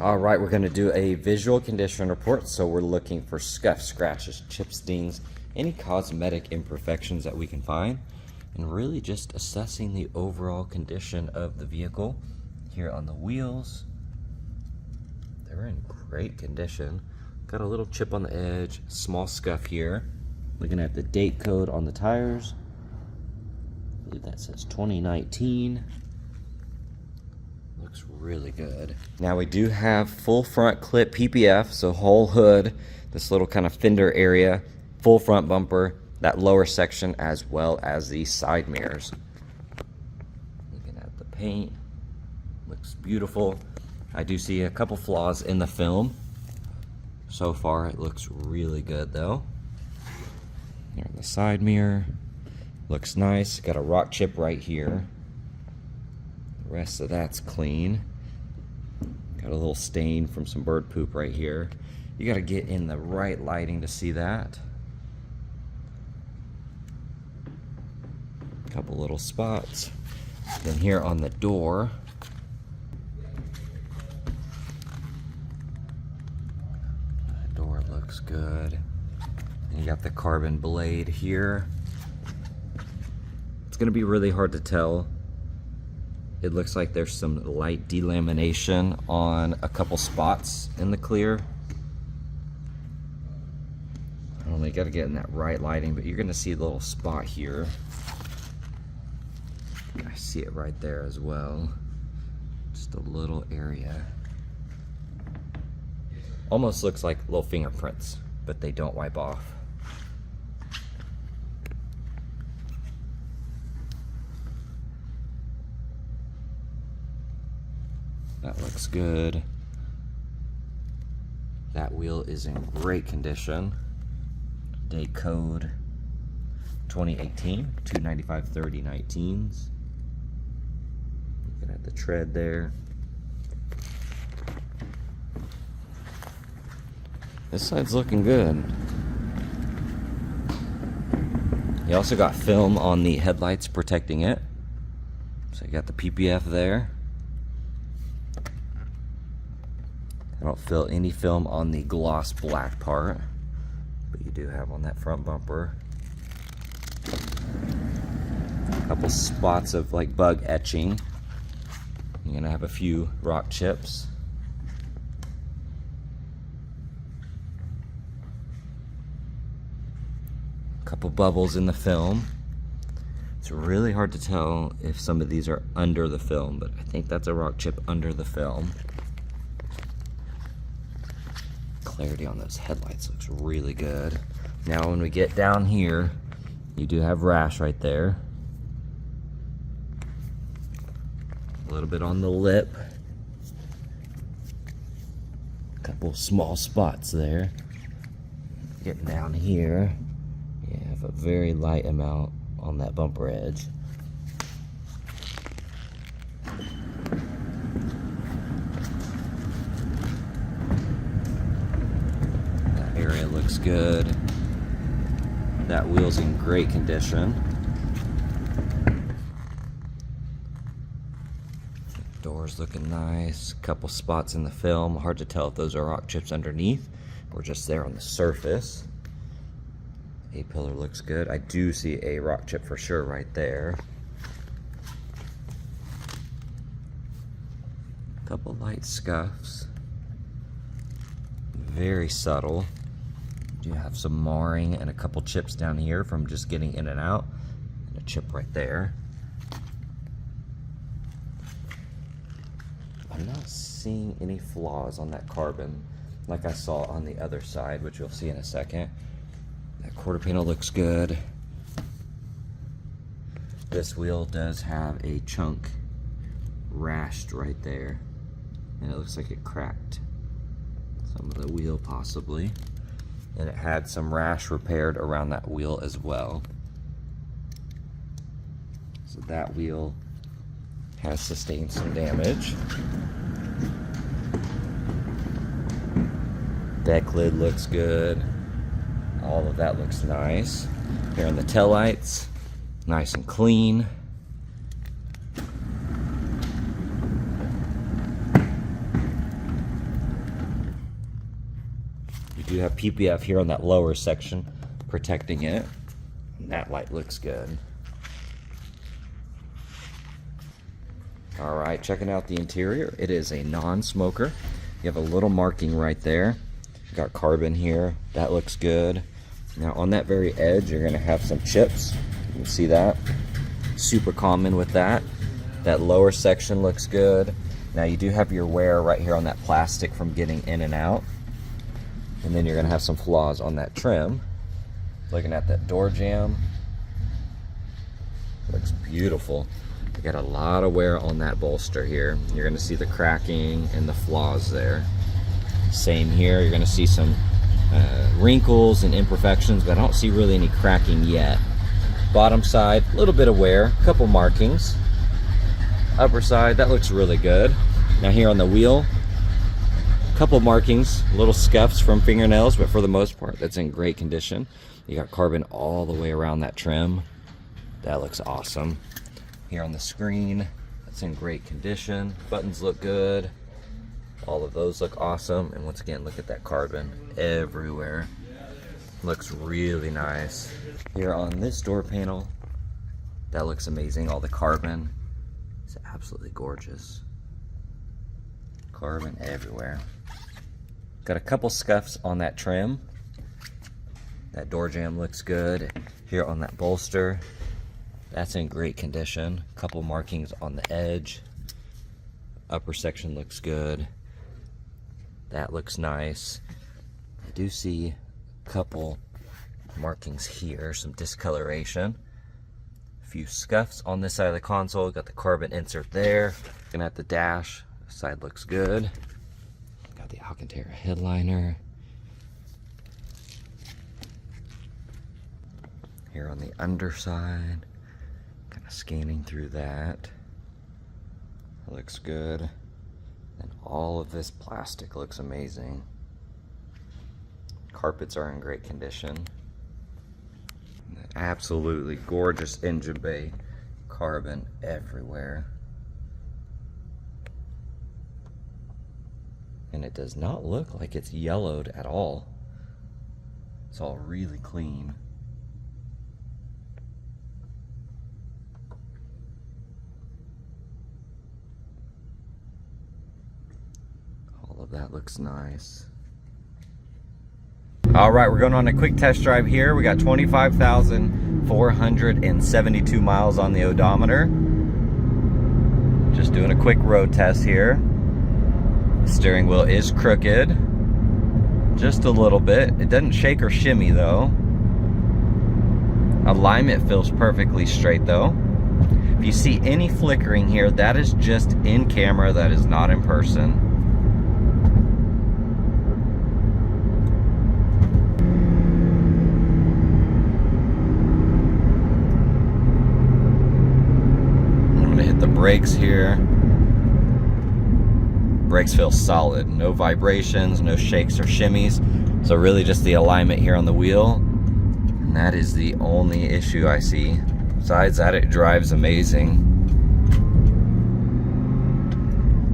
All right, we're going to do a visual condition report. So we're looking for scuffs, scratches, chips, dings, any cosmetic imperfections that we can find, and really just assessing the overall condition of the vehicle. Here on the wheels, they're in great condition. Got a little chip on the edge, small scuff here. Looking at the date code on the tires, I believe that says 2019. Looks really good. Now we do have full front clip PPF, so whole hood, this little kind of fender area, full front bumper, that lower section, as well as the side mirrors. Looking at the paint, looks beautiful. I do see a couple flaws in the film. So far it looks really good though. Here on the side mirror, looks nice. Got a rock chip right here. The rest of that's clean. Got a little stain from some bird poop right here. You got to get in the right lighting to see that. Couple little spots. Then here on the door, the door looks good. And you got the carbon blade here. It's going to be really hard to tell. It looks like there's some light delamination on a couple spots in the clear. I only got to get in that right lighting, but you're going to see a little spot here. I see it right there as well. Just a little area. Almost looks like little fingerprints, but they don't wipe off. That looks good. That wheel is in great condition. Date code 2018, 295/30/19s. Looking at the tread there. This side's looking good. You also got film on the headlights protecting it. So you got the PPF there. I don't feel any film on the gloss black part, but you do have on that front bumper. A couple spots of like bug etching. You're gonna have a few rock chips. A couple bubbles in the film. It's really hard to tell if some of these are under the film, but I think that's a rock chip under the film. Clarity on those headlights looks really good. Now when we get down here, you do have rash right there. A little bit on the lip. A couple small spots there. Getting down here, you have a very light amount on that bumper edge. Looks good. That wheel's in great condition. Door's looking nice. Couple spots in the film. Hard to tell if those are rock chips underneath or just there on the surface. A-pillar looks good. I do see a rock chip for sure right there. Couple light scuffs. Very subtle. You have some marring and a couple chips down here from just getting in and out, and a chip right there. I'm not seeing any flaws on that carbon like I saw on the other side, which you'll see in a second. That quarter panel looks good. This wheel does have a chunk rashed right there, and it looks like it cracked some of the wheel possibly. And it had some rash repaired around that wheel as well. So that wheel has sustained some damage. Deck lid looks good. All of that looks nice. Here on the taillights, nice and clean. do have PPF here on that lower section protecting it. And that light looks good. All right, checking out the interior. It is a non-smoker. You have a little marking right there. You got carbon here. That looks good. Now on that very edge, you're gonna have some chips. You can see that. Super common with that. That lower section looks good. Now you do have your wear right here on that plastic from getting in and out. And then you're gonna have some flaws on that trim. Looking at that door jamb. Looks beautiful. You got a lot of wear on that bolster here. You're gonna see the cracking and the flaws there. Same here, you're gonna see some wrinkles and imperfections, but I don't see really any cracking yet. Bottom side, a little bit of wear, a couple markings. Upper side, that looks really good. Now here on the wheel, a couple markings, little scuffs from fingernails, but for the most part, that's in great condition. You got carbon all the way around that trim. That looks awesome. Here on the screen, that's in great condition. Buttons look good. All of those look awesome. And once again, look at that carbon everywhere. Looks really nice. Here on this door panel, that looks amazing. All the carbon. It's absolutely gorgeous. Carbon everywhere. Got a couple scuffs on that trim. That door jamb looks good. Here on that bolster, that's in great condition. Couple markings on the edge. Upper section looks good. That looks nice. I do see a couple markings here, some discoloration. A few scuffs on this side of the console. Got the carbon insert there. Looking at the dash, the side looks good. Got the Alcantara headliner. Here on the underside, kind of scanning through that. That looks good. And all of this plastic looks amazing. Carpets are in great condition. Absolutely gorgeous engine bay. Carbon everywhere. And it does not look like it's yellowed at all. It's all really clean. That looks nice. All right, we're going on a quick test drive here. We got 25,472 miles on the odometer. Just doing a quick road test here. The steering wheel is crooked, just a little bit. It doesn't shake or shimmy though. Alignment feels perfectly straight though. If you see any flickering here, that is just in camera, that is not in person. The brakes here. Brakes feel solid. No vibrations, no shakes or shimmies. So really just the alignment here on the wheel. And that is the only issue I see. Besides that, it drives amazing.